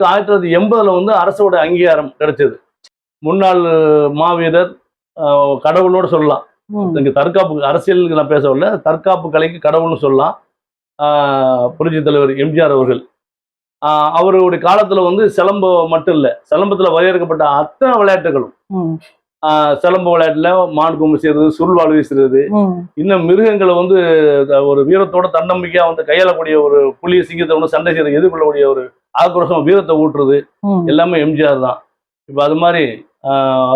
1980 வந்து அரசோட அங்கீகாரம் கிடைச்சது. முன்னாள் மாவீரர், கடவுளோட சொல்லலாம். இங்க தற்காப்பு அரசியல் நான் பேசவில்லை, தற்காப்பு கலைக்கு கடவுள்னு சொல்லலாம். புரட்சி தலைவர் எம்ஜிஆர் அவர்கள் அவருடைய காலத்துல வந்து சிலம்பம் மட்டும் இல்ல, சிலம்பத்துல வரையறுக்கப்பட்ட அத்தனை விளையாட்டுகளும், சிலம்ப விளையாட்டுல மான் கொம்பு செய்யறது, சுருள்வாள் வீசுறது, இன்னும் மிருகங்களை வந்து ஒரு வீரத்தோட தன்னம்பிக்கையா வந்து கையாளக்கூடிய ஒரு புலி சிங்கத்தை வந்து சண்டை செய்யறது, எதிர்கொள்ளக்கூடிய ஒரு ஆக்ரோஷம் வீரத்தை ஊட்டுறது எல்லாமே எம்ஜிஆர் தான். இப்ப அது மாதிரி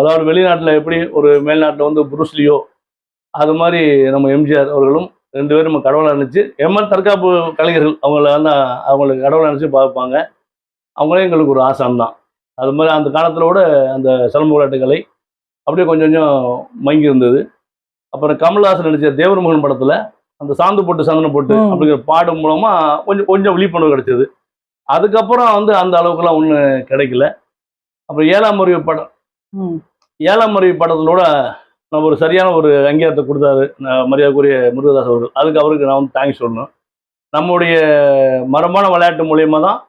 அதாவது வெளிநாட்டுல எப்படி ஒரு மேல்நாட்டுல வந்து புருஸ்லியோ, அது மாதிரி நம்ம எம்ஜிஆர் அவர்களும் 2 பேரும் நம்ம கடவுளை நினைச்சு, எம்எல் தற்காப்பு கலைஞர்கள் அவங்களுக்கு கடவுளை நினைச்சு பார்ப்பாங்க. அவங்களே எங்களுக்கு ஒரு ஆசான் தான். அது மாதிரி அந்த காலத்திலோட அந்த சிலம்ப விளையாட்டு கலை அப்படியே கொஞ்சம் கொஞ்சம் மங்கி இருந்தது. அப்புறம் கமல்ஹாசன் நடிச்ச தேவர் மகன் படத்துல அந்த சாந்து போட்டு சந்தனம் போட்டு அப்படிங்கிற பாடு மூலமா கொஞ்சம் கொஞ்சம் விழிப்புணர்வு கிடைச்சது. அதுக்கப்புறம் வந்து அந்த அளவுக்குலாம் ஒன்றும் கிடைக்கல. அப்புறம் 7ஆம் அறிவு படம், 7ஆம் அறிவு படத்திலோட நம்ம ஒரு சரியான ஒரு அங்கீகாரத்தை கொடுத்தாரு மரியாதைக்குரிய முருகதாஸ் அவர்கள். அதுக்கு அவருக்கு நான் வந்து தேங்க்ஸ் சொல்லணும். நம்முடைய மரபான விளையாட்டு மூலியமா தான்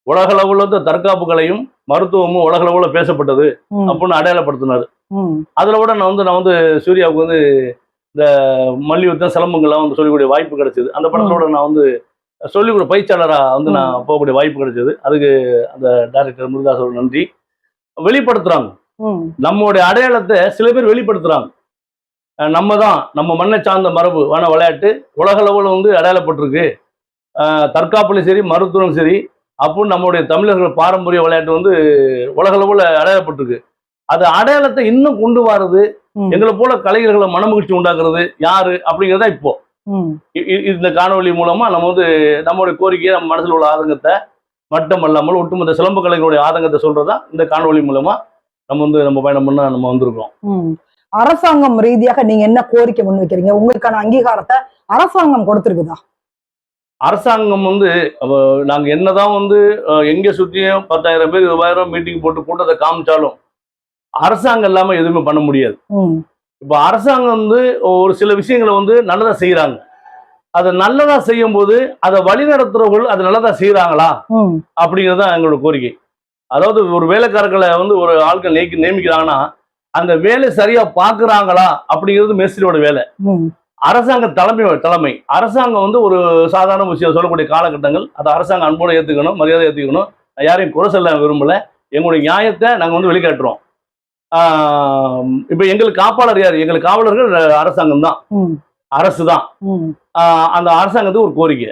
உலகளவுல தற்காப்பு கலையும் மருத்துவமும் உலகளவுல பேசப்பட்டது அப்படின்னு அடையாளப்படுத்தினாரு. அதுல கூட நான் வந்து சூர்யாவுக்கு வந்து இந்த மல்யுத்தம் சிலம்பங்கள்லாம் வந்து சொல்லக்கூடிய வாய்ப்பு கிடைச்சது. அந்த படத்தோட நான் வந்து சொல்லிக் பயிற்சியாளரா வந்து நான் போகக்கூடிய வாய்ப்பு கிடைச்சது. அதுக்கு அந்த டைரக்டர் முருகதாஸ் அவர்கள் நன்றி. வெளிப்படுத்துறாங்க நம்மளுடைய அடையாளத்தை சில பேர் வெளிப்படுத்துறாங்க. நம்ம தான் நம்ம மண்ணை சார்ந்த மரபு வான விளையாட்டு உலகளவில் வந்து அடையாளப்பட்டிருக்கு. தற்காப்புலையும் சரி மருத்துவம் சரி அப்படின்னு நம்மளுடைய தமிழர்கள் பாரம்பரிய விளையாட்டு வந்து உலகளவில் அடையாளப்பட்டிருக்கு. அது அடையாளத்தை இன்னும் கொண்டு வர்றது, எங்களை போல கலைஞர்களை மனமகிழ்ச்சி உண்டாக்குறது யாரு அப்படிங்கிறதா இப்போ இந்த காணொலி மூலமா நம்ம வந்து நம்மளுடைய கோரிக்கையை, நம்ம மனசில் உள்ள ஆதங்கத்தை மட்டும் அல்லாமல் ஒட்டுமொத்த சிலம்ப கலைஞருடைய ஆதங்கத்தை சொல்றதா இந்த காணொலி மூலமா நம்ம வந்து நம்ம பயணம் பண்ண நம்ம வந்திருக்கோம். அரசாங்கம் ரீதியாக நீங்க என்ன கோரிக்கை முன்வைக்கிறீங்க? உங்களுக்கான அங்கீகாரத்தை அரசாங்கம் கொடுத்திருக்குதா? அரசாங்கம் வந்து நாங்க என்னதான் வந்து எங்க சுற்றியும் 10,000 பேர் 20,000 மீட்டிங் போட்டு கூட்டத்தை காமிச்சாலும் அரசாங்கம் இல்லாம எதுவுமே பண்ண முடியாது. இப்ப அரசாங்கம் வந்து ஒரு சில விஷயங்களை வந்து நல்லதா செய்யறாங்க. அதை நல்லதா செய்யும் போது அதை வழிநடத்துறவர்கள் அதை நல்லதா செய்யறாங்களா அப்படிங்கிறது தான் எங்களோட கோரிக்கை. அதாவது ஒரு வேலைக்காரர்களை வந்து ஒரு ஆட்கள் நியமிக்கிறாங்கன்னா அந்த வேலை சரியா பாக்குறாங்களா அப்படிங்கிறது மேஸ்திரியோட வேலை. அரசாங்க தலைமை அரசாங்கம் வந்து ஒரு சாதாரண விஷயம் சொல்லக்கூடிய காலகட்டங்கள் அதை அரசாங்கம் அன்போடு ஏத்துக்கணும், மரியாதை ஏத்துக்கணும். யாரையும் குறை சொல்ல விரும்பல. எங்களுடைய நியாயத்தை நாங்க வந்து வெளிக்காட்டுறோம். இப்ப எங்களுக்கு காப்பாளர் யாரு? எங்களுக்கு காவலர்கள் அரசாங்கம் தான், அரசு தான். அந்த அரசாங்கத்துக்கு ஒரு கோரிக்கை,